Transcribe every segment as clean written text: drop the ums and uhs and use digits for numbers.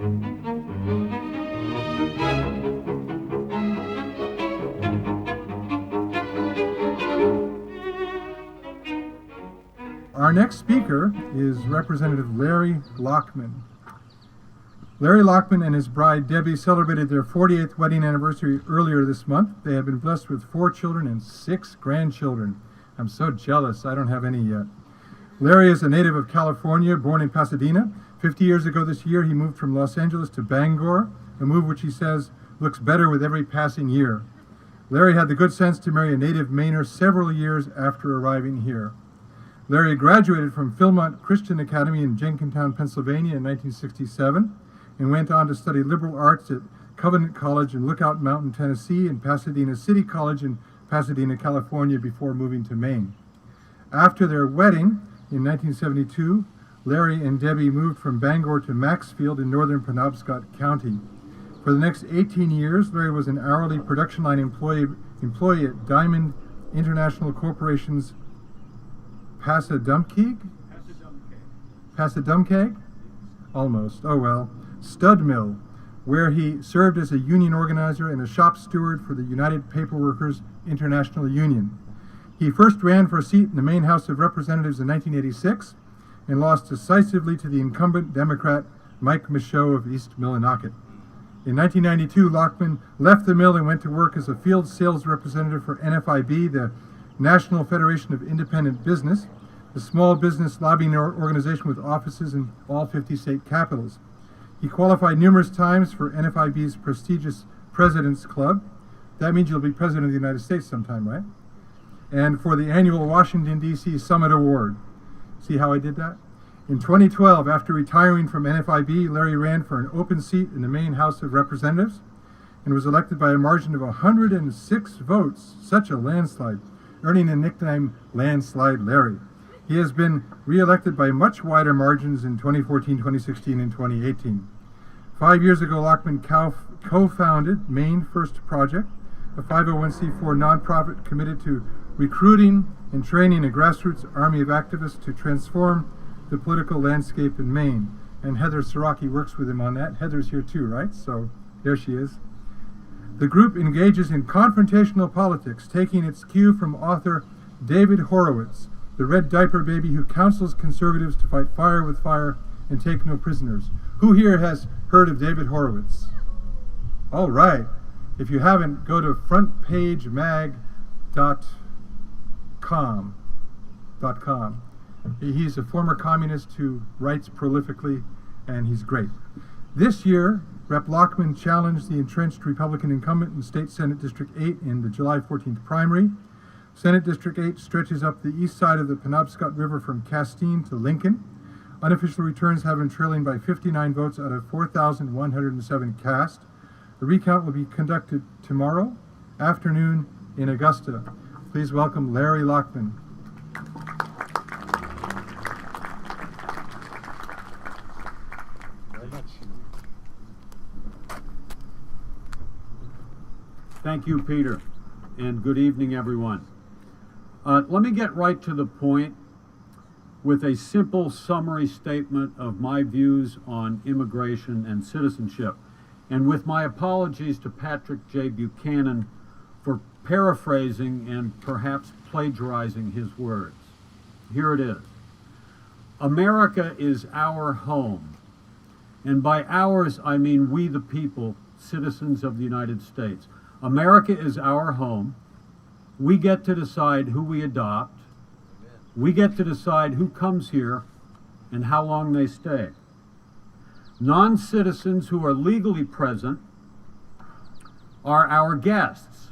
Our next speaker is Representative Larry Lockman. Larry Lockman and his bride Debbie celebrated their 48th wedding anniversary earlier this month. They have been blessed with 4 children and 6 grandchildren. I'm so jealous, I don't have any yet. Larry is a native of California, born in Pasadena. 50 years ago this year, he moved from Los Angeles to Bangor, a move which he says looks better with every passing year. Larry had the good sense to marry a native Mainer several years after arriving here. Larry graduated from Philmont Christian Academy in Jenkintown, Pennsylvania in 1967 and went on to study liberal arts at Covenant College in Lookout Mountain, Tennessee, and Pasadena City College in Pasadena, California, before moving to Maine. After their wedding in 1972, Larry and Debbie moved from Bangor to Maxfield in northern Penobscot County. For the next 18 years, Larry was an hourly production line employee at Diamond International Corporation's Passadumkeag? Passadumkeag? Almost. Oh well. Stud Mill, where he served as a union organizer and a shop steward for the United Paperworkers International Union. He first ran for a seat in the Maine House of Representatives in 1986 and lost decisively to the incumbent Democrat Mike Michaud of East Millinocket. In 1992, Lockman left the mill and went to work as a field sales representative for NFIB, the National Federation of Independent Business, a small business lobbying organization with offices in all 50 state capitals. He qualified numerous times for NFIB's prestigious President's Club. That means you'll be President of the United States sometime, right? And for the annual Washington, D.C. Summit Award. See how I did that? In 2012, after retiring from NFIB, Larry ran for an open seat in the Maine House of Representatives and was elected by a margin of 106 votes, such a landslide, earning the nickname Landslide Larry. He has been re-elected by much wider margins in 2014, 2016, and 2018. 5 years ago, Lockman co-founded Maine First Project, a 501c4 nonprofit committed to recruiting and training a grassroots army of activists to transform the political landscape in Maine. And Heather Siraki works with him on that. Heather's here too, right? So there she is. The group engages in confrontational politics, taking its cue from author David Horowitz, the red diaper baby who counsels conservatives to fight fire with fire and take no prisoners. Who here has heard of David Horowitz? All right. If you haven't, go to frontpagemag.com. He's a former communist who writes prolifically, and he's great. This year, Rep. Lockman challenged the entrenched Republican incumbent in State Senate District 8 in the July 14th primary. Senate District 8 stretches up the east side of the Penobscot River from Castine to Lincoln. Unofficial returns have him trailing by 59 votes out of 4,107 cast. The recount will be conducted tomorrow afternoon in Augusta. Please welcome Larry Lockman. Thank you, Peter, and good evening, everyone. Let me get right to the point with a simple summary statement of my views on immigration and citizenship, and with my apologies to Patrick J. Buchanan for paraphrasing and perhaps plagiarizing his words. Here it is. America is our home, and by ours I mean we the people, citizens of the United States. America is our home. We get to decide who we adopt. We get to decide who comes here and how long they stay. Non-citizens who are legally present are our guests,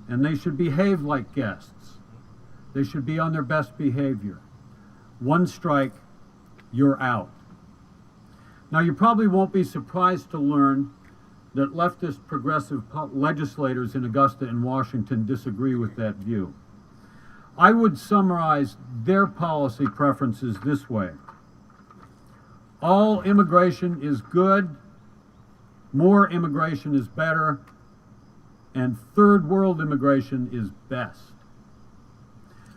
and they should behave like guests. They should be on their best behavior. One strike, you're out. Now, you probably won't be surprised to learn that leftist progressive legislators in Augusta and Washington disagree with that view. I would summarize their policy preferences this way. All immigration is good, more immigration is better, and third world immigration is best.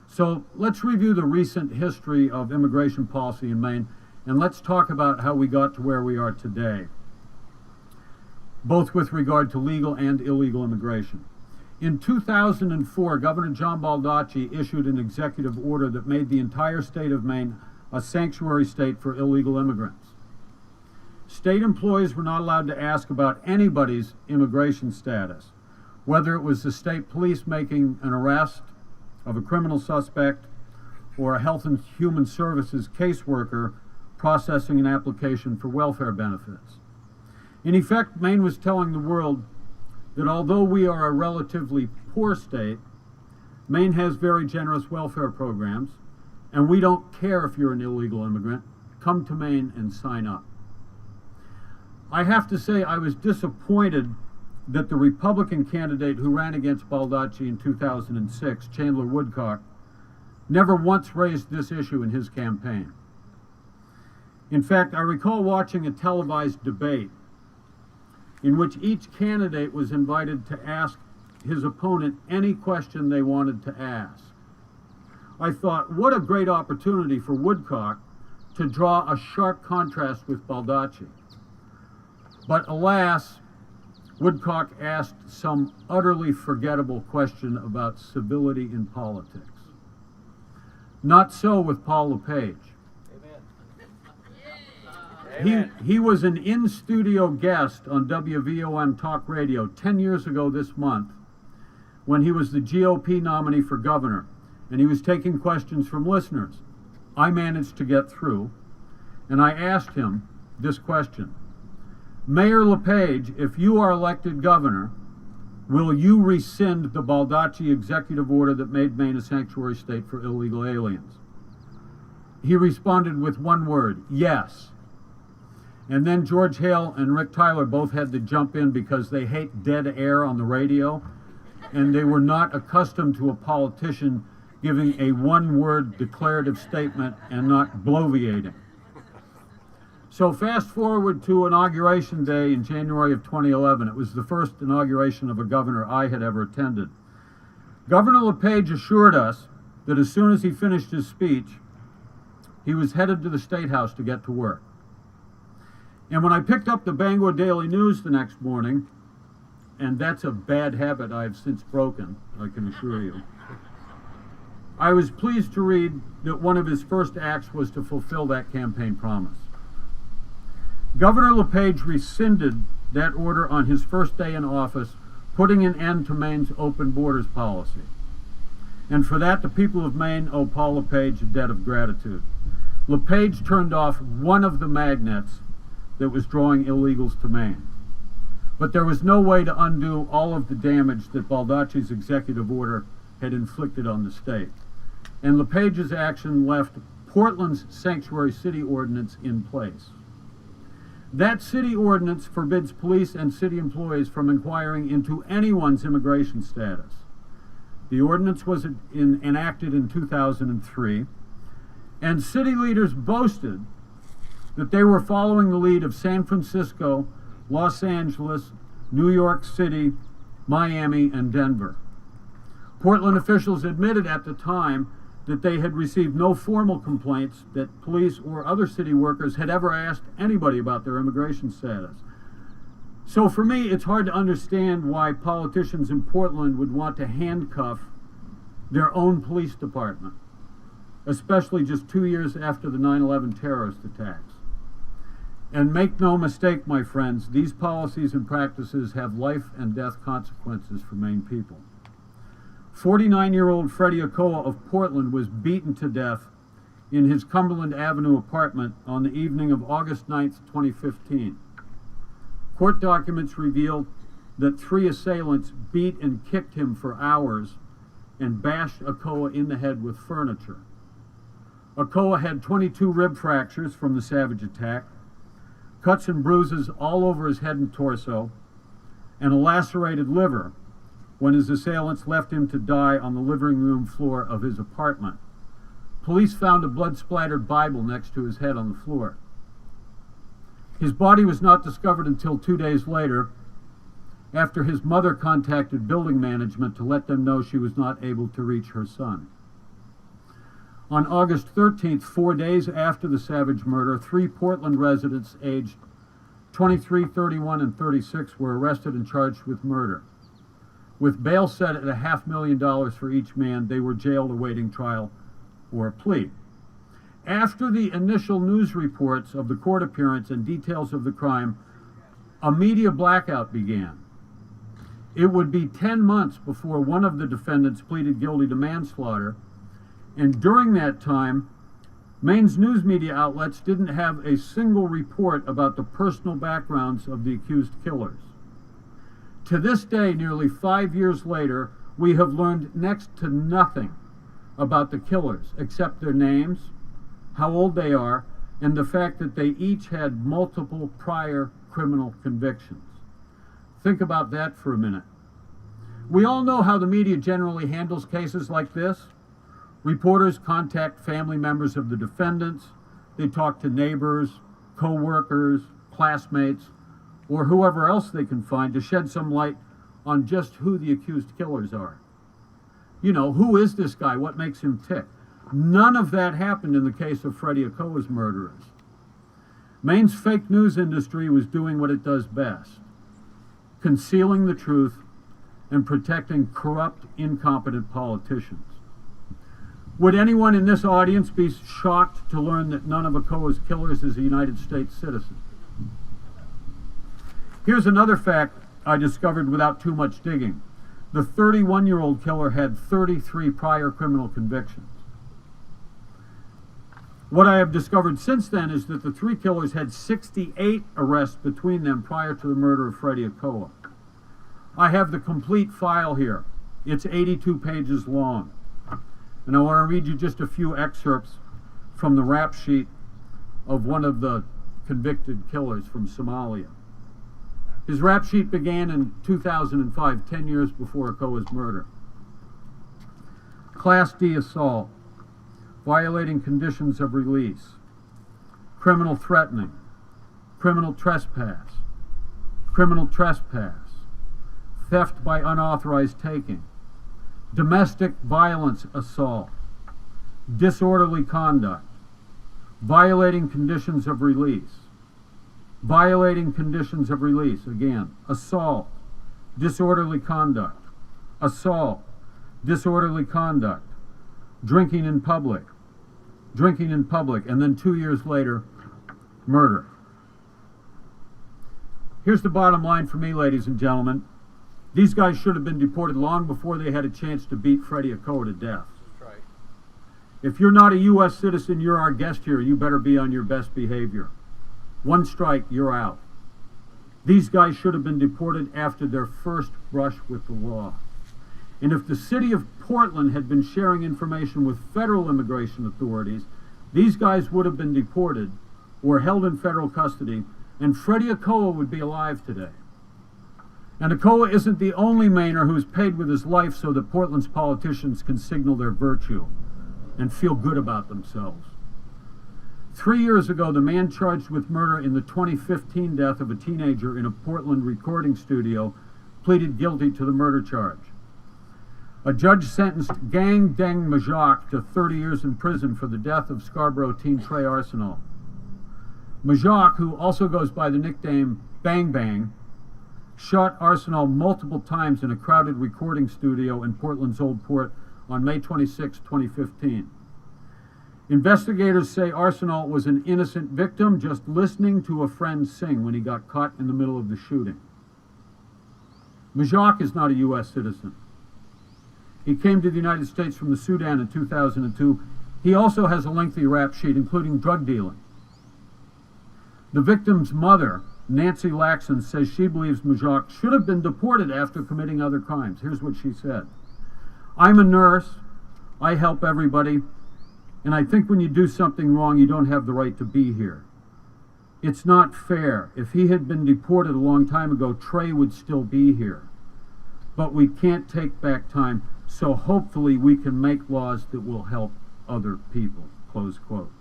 So let's review the recent history of immigration policy in Maine And let's talk about how we got to where we are today, both with regard to legal and illegal immigration. In 2004, Governor John Baldacci issued an executive order that made the entire state of Maine a sanctuary state for illegal immigrants. State employees were not allowed to ask about anybody's immigration status, whether it was the state police making an arrest of a criminal suspect or a Health and Human Services caseworker processing an application for welfare benefits. In effect, Maine was telling the world that although we are a relatively poor state, Maine has very generous welfare programs, and we don't care if you're an illegal immigrant. Come to Maine and sign up. I have to say I was disappointed that the Republican candidate who ran against Baldacci in 2006, Chandler Woodcock, never once raised this issue in his campaign. In fact, I recall watching a televised debate in which each candidate was invited to ask his opponent any question they wanted to ask. I thought, what a great opportunity for Woodcock to draw a sharp contrast with Baldacci. But alas, Woodcock asked some utterly forgettable question about civility in politics. Not so with Paul LePage. He was an in-studio guest on WVOM Talk Radio 10 years ago this month when he was the GOP nominee for governor, and he was taking questions from listeners. I managed to get through, and I asked him this question. Mayor LePage, if you are elected governor, will you rescind the Baldacci executive order that made Maine a sanctuary state for illegal aliens? He responded with one word, yes. And then George Hale and Rick Tyler both had to jump in because they hate dead air on the radio, and they were not accustomed to a politician giving a one-word declarative statement and not bloviating. So fast forward to Inauguration Day in January of 2011. It was the first inauguration of a governor I had ever attended. Governor LePage assured us that as soon as he finished his speech, he was headed to the State House to get to work. And when I picked up the Bangor Daily News the next morning, and that's a bad habit I've since broken, I can assure you, I was pleased to read that one of his first acts was to fulfill that campaign promise. Governor LePage rescinded that order on his first day in office, putting an end to Maine's open borders policy. And for that, the people of Maine owe Paul LePage a debt of gratitude. LePage turned off one of the magnets that was drawing illegals to Maine. But there was no way to undo all of the damage that Baldacci's executive order had inflicted on the state. And LePage's action left Portland's sanctuary city ordinance in place. That city ordinance forbids police and city employees from inquiring into anyone's immigration status. The ordinance was enacted in 2003, and city leaders boasted that they were following the lead of San Francisco, Los Angeles, New York City, Miami, and Denver. Portland officials admitted at the time that they had received no formal complaints that police or other city workers had ever asked anybody about their immigration status. So for me, it's hard to understand why politicians in Portland would want to handcuff their own police department, especially just 2 years after the 9/11 terrorist attacks. And make no mistake, my friends, these policies and practices have life and death consequences for Maine people. 49-year-old Freddie Ochoa of Portland was beaten to death in his Cumberland Avenue apartment on the evening of August 9th, 2015. Court documents revealed that 3 assailants beat and kicked him for hours and bashed Ochoa in the head with furniture. Ochoa had 22 rib fractures from the savage attack, cuts and bruises all over his head and torso, and a lacerated liver when his assailants left him to die on the living room floor of his apartment. Police found a blood-splattered Bible next to his head on the floor. His body was not discovered until 2 days later, after his mother contacted building management to let them know she was not able to reach her son. On August 13th, 4 days after the savage murder, 3 Portland residents aged 23, 31, and 36 were arrested and charged with murder. With bail set at $500,000 for each man, they were jailed awaiting trial or a plea. After the initial news reports of the court appearance and details of the crime, a media blackout began. It would be 10 months before one of the defendants pleaded guilty to manslaughter, and during that time, Maine's news media outlets didn't have a single report about the personal backgrounds of the accused killers. To this day, nearly 5 years later, we have learned next to nothing about the killers, except their names, how old they are, and the fact that they each had multiple prior criminal convictions. Think about that for a minute. We all know how the media generally handles cases like this. Reporters contact family members of the defendants. They talk to neighbors, co-workers, classmates, or whoever else they can find to shed some light on just who the accused killers are. You know, who is this guy? What makes him tick? None of that happened in the case of Freddie Ochoa's murderers. Maine's fake news industry was doing what it does best, concealing the truth and protecting corrupt, incompetent politicians. Would anyone in this audience be shocked to learn that none of Ochoa's killers is a United States citizen? Here's another fact I discovered without too much digging. The 31-year-old killer had 33 prior criminal convictions. What I have discovered since then is that the 3 killers had 68 arrests between them prior to the murder of Freddie Ochoa. I have the complete file here. It's 82 pages long. And I want to read you just a few excerpts from the rap sheet of one of the convicted killers from Somalia. His rap sheet began in 2005, 10 years before Ochoa's murder. Class D assault, violating conditions of release, criminal threatening, criminal trespass, theft by unauthorized taking, domestic violence assault, disorderly conduct, violating conditions of release, again, assault, disorderly conduct, drinking in public, and then 2 years later, murder. Here's the bottom line for me, ladies and gentlemen. These guys should have been deported long before they had a chance to beat Freddie Ochoa to death. That's right. If you're not a U.S. citizen, you're our guest here. You better be on your best behavior. One strike, you're out. These guys should have been deported after their first brush with the law. And if the city of Portland had been sharing information with federal immigration authorities, these guys would have been deported or held in federal custody, and Freddie Ochoa would be alive today. And Ochoa isn't the only Mainer who's paid with his life so that Portland's politicians can signal their virtue and feel good about themselves. 3 years ago, the man charged with murder in the 2015 death of a teenager in a Portland recording studio pleaded guilty to the murder charge. A judge sentenced Gang Deng Majak to 30 years in prison for the death of Scarborough teen Trey Arsenal. Majak, who also goes by the nickname Bang Bang, shot Arsenal multiple times in a crowded recording studio in Portland's Old Port on May 26, 2015. Investigators say Arsenal was an innocent victim just listening to a friend sing when he got caught in the middle of the shooting. Majak is not a U.S. citizen. He came to the United States from the Sudan in 2002. He also has a lengthy rap sheet, including drug dealing. The victim's mother, Nancy Laxon, says she believes Majak should have been deported after committing other crimes. Here's what she said. I'm a nurse. I help everybody. And I think when you do something wrong, you don't have the right to be here. It's not fair. If he had been deported a long time ago, Trey would still be here. But we can't take back time, so hopefully we can make laws that will help other people, close quote.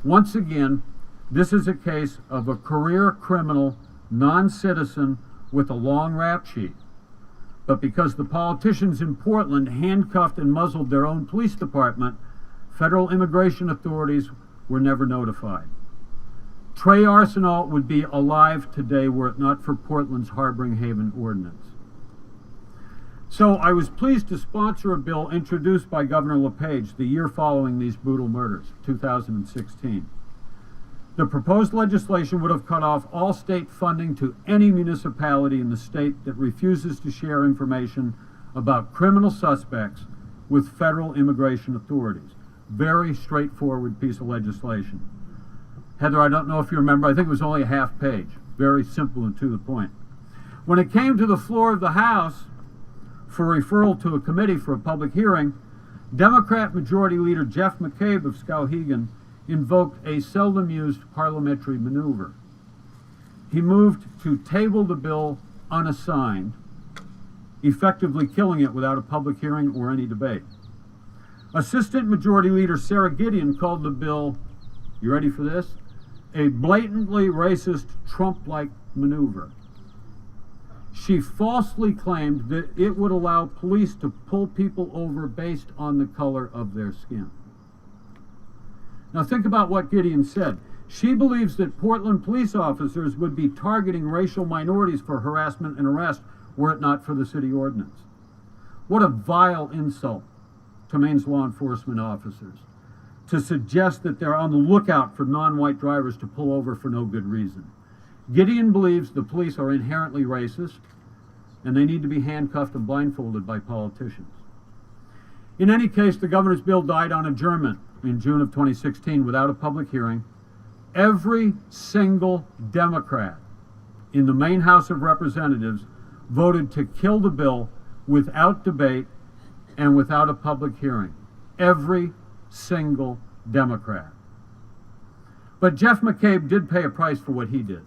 Once again, this is a case of a career criminal, non-citizen with a long rap sheet. But because the politicians in Portland handcuffed and muzzled their own police department, Federal immigration authorities were never notified. Trey Arsenault would be alive today were it not for Portland's Harboring Haven Ordinance. So I was pleased to sponsor a bill introduced by Governor LePage the year following these brutal murders, 2016. The proposed legislation would have cut off all state funding to any municipality in the state that refuses to share information about criminal suspects with federal immigration authorities. Very straightforward piece of legislation. Heather, I don't know if you remember, I think it was only a half page. Very simple and to the point. When it came to the floor of the House for referral to a committee for a public hearing, Democrat Majority Leader Jeff McCabe of Skowhegan invoked a seldom used parliamentary maneuver. He moved to table the bill unassigned, effectively killing it without a public hearing or any debate. Assistant Majority Leader Sarah Gideon called the bill, you ready for this? A blatantly racist Trump-like maneuver. She falsely claimed that it would allow police to pull people over based on the color of their skin. Now think about what Gideon said. She believes that Portland police officers would be targeting racial minorities for harassment and arrest were it not for the city ordinance. What a vile insult to Maine's law enforcement officers to suggest that they're on the lookout for non-white drivers to pull over for no good reason. Gideon believes the police are inherently racist and they need to be handcuffed and blindfolded by politicians. In any case, the governor's bill died on adjournment in June of 2016 without a public hearing. Every single Democrat in the Maine House of Representatives voted to kill the bill without debate and without a public hearing. Every single Democrat. But Jeff McCabe did pay a price for what he did.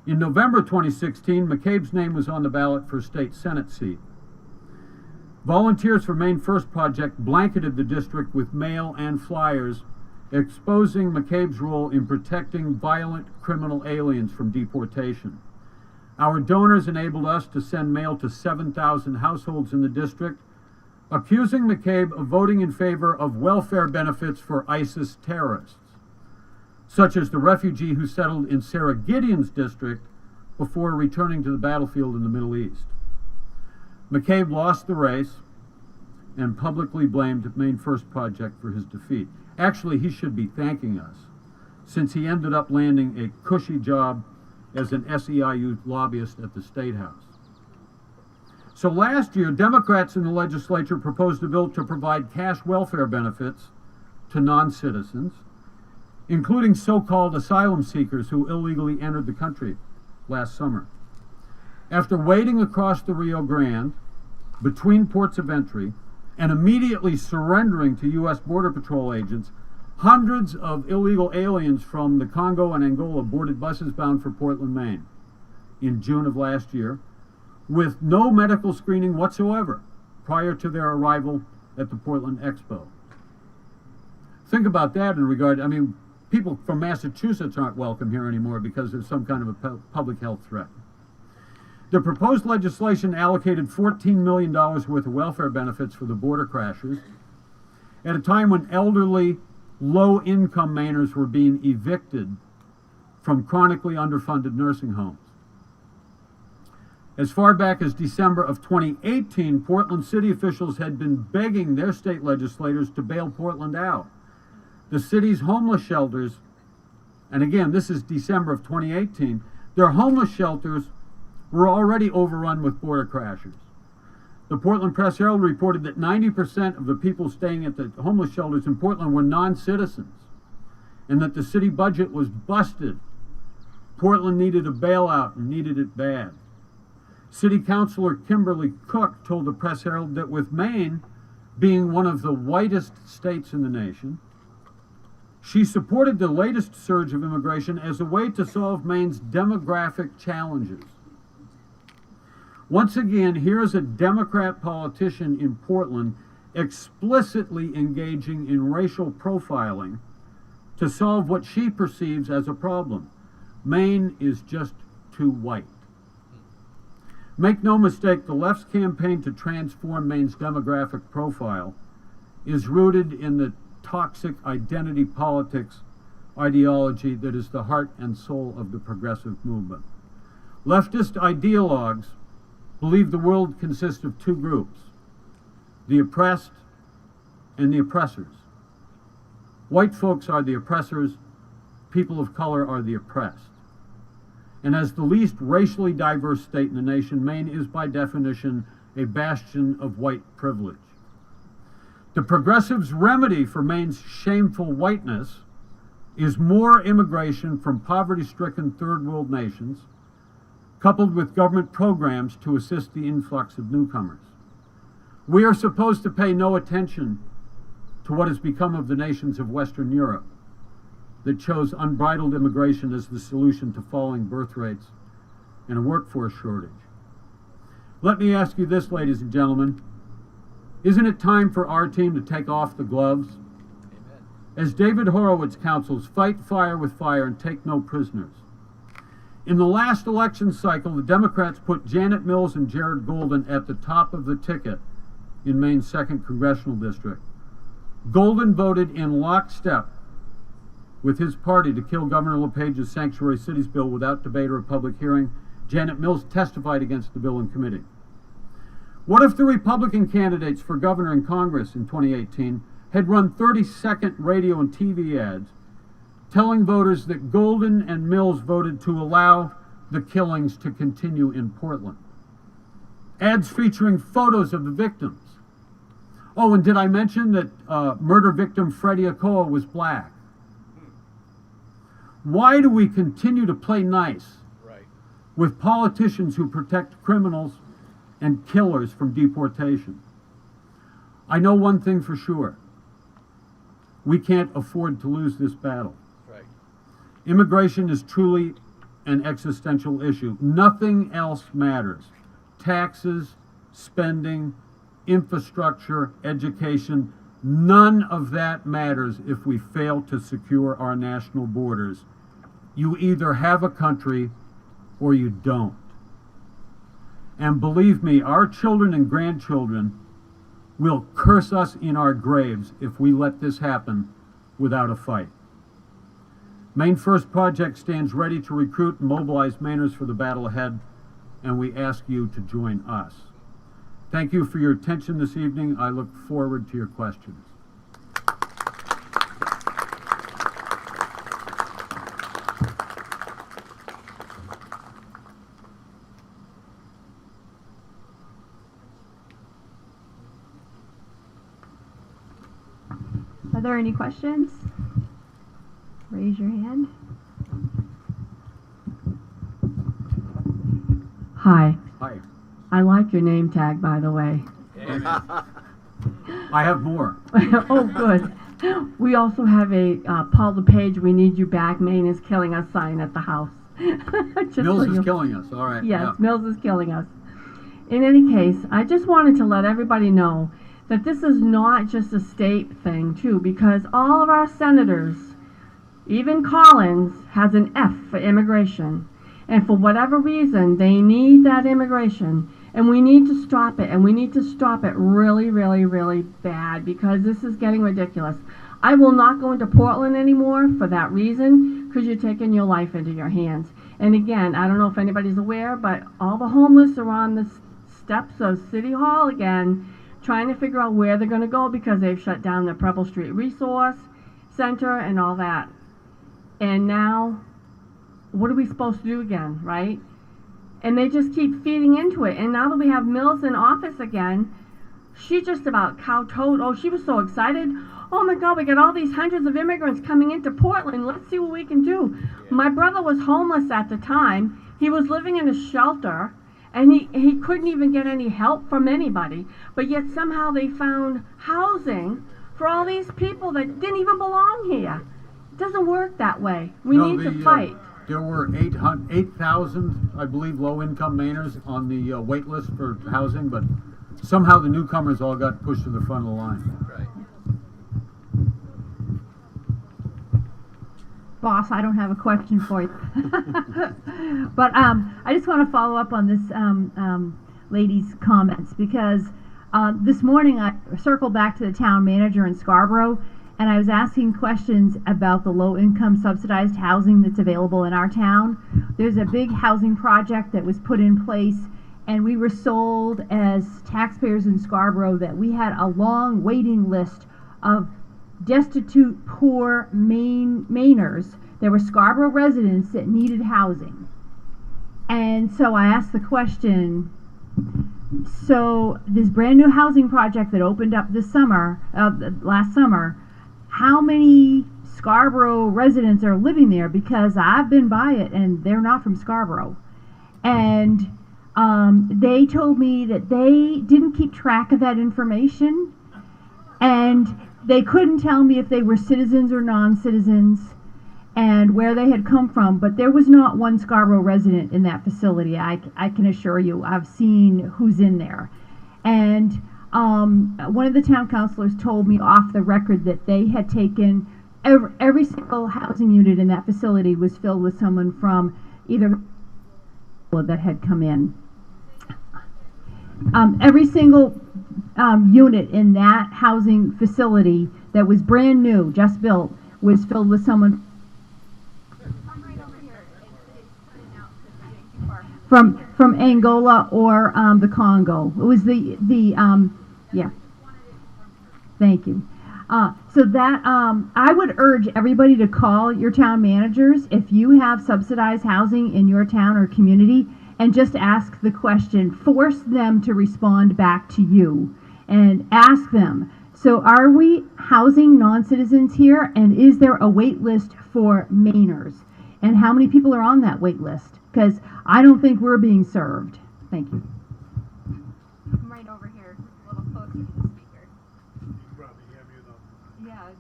In November 2016, McCabe's name was on the ballot for a state Senate seat. Volunteers for Maine First Project blanketed the district with mail and flyers exposing McCabe's role in protecting violent criminal aliens from deportation. Our donors enabled us to send mail to 7,000 households in the district, accusing McCabe of voting in favor of welfare benefits for ISIS terrorists, such as the refugee who settled in Sarah Gideon's district before returning to the battlefield in the Middle East. McCabe lost the race and publicly blamed Maine First Project for his defeat. Actually, he should be thanking us, since he ended up landing a cushy job as an SEIU lobbyist at the State House. So last year, Democrats in the legislature proposed a bill to provide cash welfare benefits to non-citizens, including so-called asylum seekers who illegally entered the country last summer. After wading across the Rio Grande between ports of entry and immediately surrendering to U.S. Border Patrol agents, hundreds of illegal aliens from the Congo and Angola boarded buses bound for Portland, Maine in June of last year with no medical screening whatsoever prior to their arrival at the Portland Expo. Think about that in regard, people from Massachusetts aren't welcome here anymore because there's some kind of a public health threat. The proposed legislation allocated $14 million worth of welfare benefits for the border crashers at a time when elderly, low-income Mainers were being evicted from chronically underfunded nursing homes. As far back as December of 2018, Portland city officials had been begging their state legislators to bail Portland out. The city's homeless shelters, and again, this is December of 2018, their homeless shelters were already overrun with border crashers. The Portland Press Herald reported that 90% of the people staying at the homeless shelters in Portland were non-citizens, and that the city budget was busted. Portland needed a bailout and needed it bad. City Councilor Kimberly Cook told the Press Herald that with Maine being one of the whitest states in the nation, she supported the latest surge of immigration as a way to solve Maine's demographic challenges. Once again, here's a Democrat politician in Portland explicitly engaging in racial profiling to solve what she perceives as a problem. Maine is just too white. Make no mistake, the left's campaign to transform Maine's demographic profile is rooted in the toxic identity politics ideology that is the heart and soul of the progressive movement. Leftist ideologues believe the world consists of two groups, the oppressed and the oppressors. White folks are the oppressors, people of color are the oppressed. And as the least racially diverse state in the nation, Maine is by definition a bastion of white privilege. The progressives' remedy for Maine's shameful whiteness is more immigration from poverty-stricken third world nations, coupled with government programs to assist the influx of newcomers. We are supposed to pay no attention to what has become of the nations of Western Europe that chose unbridled immigration as the solution to falling birth rates and a workforce shortage. Let me ask you this, ladies and gentlemen. Isn't it time for our team to take off the gloves? Amen. As David Horowitz counsels, fight fire with fire and take no prisoners. In the last election cycle, the Democrats put Janet Mills and Jared Golden at the top of the ticket in Maine's 2nd Congressional District. Golden voted in lockstep with his party to kill Governor LePage's Sanctuary Cities bill without debate or a public hearing. Janet Mills testified against the bill in committee. What if the Republican candidates for governor and Congress in 2018 had run 30-second radio and TV ads telling voters that Golden and Mills voted to allow the killings to continue in Portland? Ads featuring photos of the victims. Oh, and did I mention that murder victim Freddie Okoa was black? Why do we continue to play nice with politicians who protect criminals and killers from deportation? I know one thing for sure. We can't afford to lose this battle. Right. Immigration is truly an existential issue. Nothing else matters. Taxes, spending, infrastructure, education, none of that matters if we fail to secure our national borders. You either have a country or you don't. And believe me, our children and grandchildren will curse us in our graves if we let this happen without a fight. Maine First Project stands ready to recruit and mobilize Mainers for the battle ahead, and we ask you to join us. Thank you for your attention this evening. I look forward to your questions. Are there any questions? Raise your hand. Hi. Hi. I like your name tag, by the way. I have more. Oh, good. We also have a Paul LePage, we need you back, Maine is killing us sign at the house. Mills is killing us, all right. Yes, yeah. Mills is killing us. In any case, I just wanted to let everybody know that this is not just a state thing, too, because all of our senators, even Collins, has an F for immigration. And for whatever reason, they need that immigration. And we need to stop it. And we need to stop it really, really, really bad, because this is getting ridiculous. I will not go into Portland anymore for that reason, because you're taking your life into your hands. And again, I don't know if anybody's aware, but all the homeless are on the steps of City Hall again, trying to figure out where they're going to go, because they've shut down the Preble Street Resource Center and all that. And now, what are we supposed to do again, right? And they just keep feeding into it. And now that we have Mills in office again, she just about kowtowed. Oh, she was so excited. Oh my God, we got all these hundreds of immigrants coming into Portland. Let's see what we can do. Yeah. My brother was homeless at the time. He was living in a shelter, and he couldn't even get any help from anybody. But yet somehow they found housing for all these people that didn't even belong here. It doesn't work that way. We need to fight. There were 8,000, I believe, low-income Mainers on the wait list for housing, but somehow the newcomers all got pushed to the front of the line. Right. Boss, I don't have a question for you. But I just want to follow up on this lady's comments, because This morning I circled back to the town manager in Scarborough, and I was asking questions about the low-income subsidized housing that's available in our town. There's a big housing project that was put in place, and we were sold as taxpayers in Scarborough that we had a long waiting list of destitute, poor Mainers. There were Scarborough residents that needed housing. And so I asked the question, so this brand new housing project that opened up this summer, last summer, how many Scarborough residents are living there? Because I've been by it and they're not from Scarborough. And they told me that they didn't keep track of that information, and they couldn't tell me if they were citizens or non-citizens and where they had come from, but there was not one Scarborough resident in that facility. I can assure you. I've seen who's in there. And one of the town councilors told me off the record that they had taken every single housing unit in that facility was filled with someone from either that had come in. Every single unit in that housing facility that was brand new, just built, was filled with someone from Angola or the Congo. It was yeah. Thank you. So that I would urge everybody to call your town managers if you have subsidized housing in your town or community, and just ask the question. Force them to respond back to you, and ask them, so are we housing non-citizens here, and is there a wait list for Mainers? And how many people are on that wait list? Because I don't think we're being served. Thank you. I'm right over here, a little closer to the speaker. Yeah,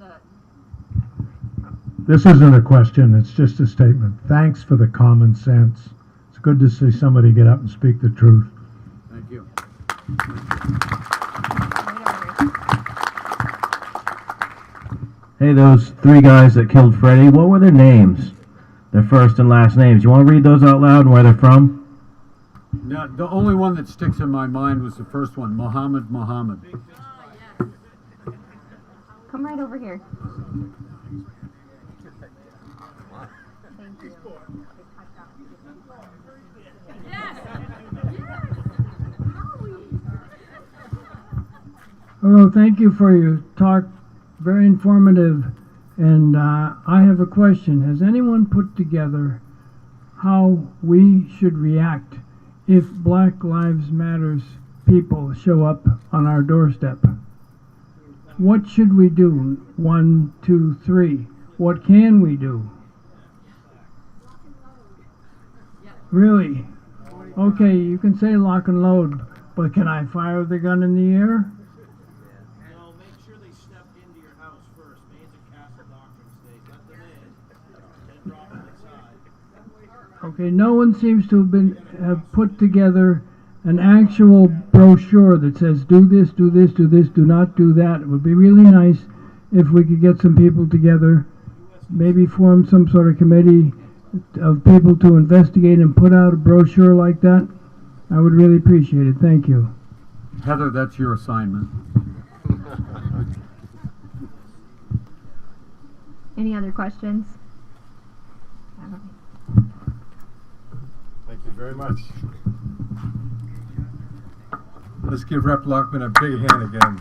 This isn't a question, it's just a statement. Thanks for the common sense. It's good to see somebody get up and speak the truth. Thank you. Hey, those three guys that killed Freddie, what were their names? Their first and last names. You want to read those out loud and where they're from? Now, the only one that sticks in my mind was the first one, Muhammad. come right over here. Thank you. Hello, thank you for your talk. Very informative. And I have a question. Has anyone put together how we should react if Black Lives Matters people show up on our doorstep? What should we do? 1, 2, 3. What can we do? Really? Okay, you can say lock and load, but can I fire the gun in the air? No, make sure they step into your house first. Maine's a castle doctrine state. Let them in, then drop them inside. Okay, no one seems to have put together an actual brochure that says do this, do this, do this, do not do that. It would be really nice if we could get some people together, maybe form some sort of committee of people to investigate and put out a brochure like that. I would really appreciate it. Thank you. Heather, that's your assignment. Any other questions? Thank you very much. Let's give Rep. Lockman a big hand again.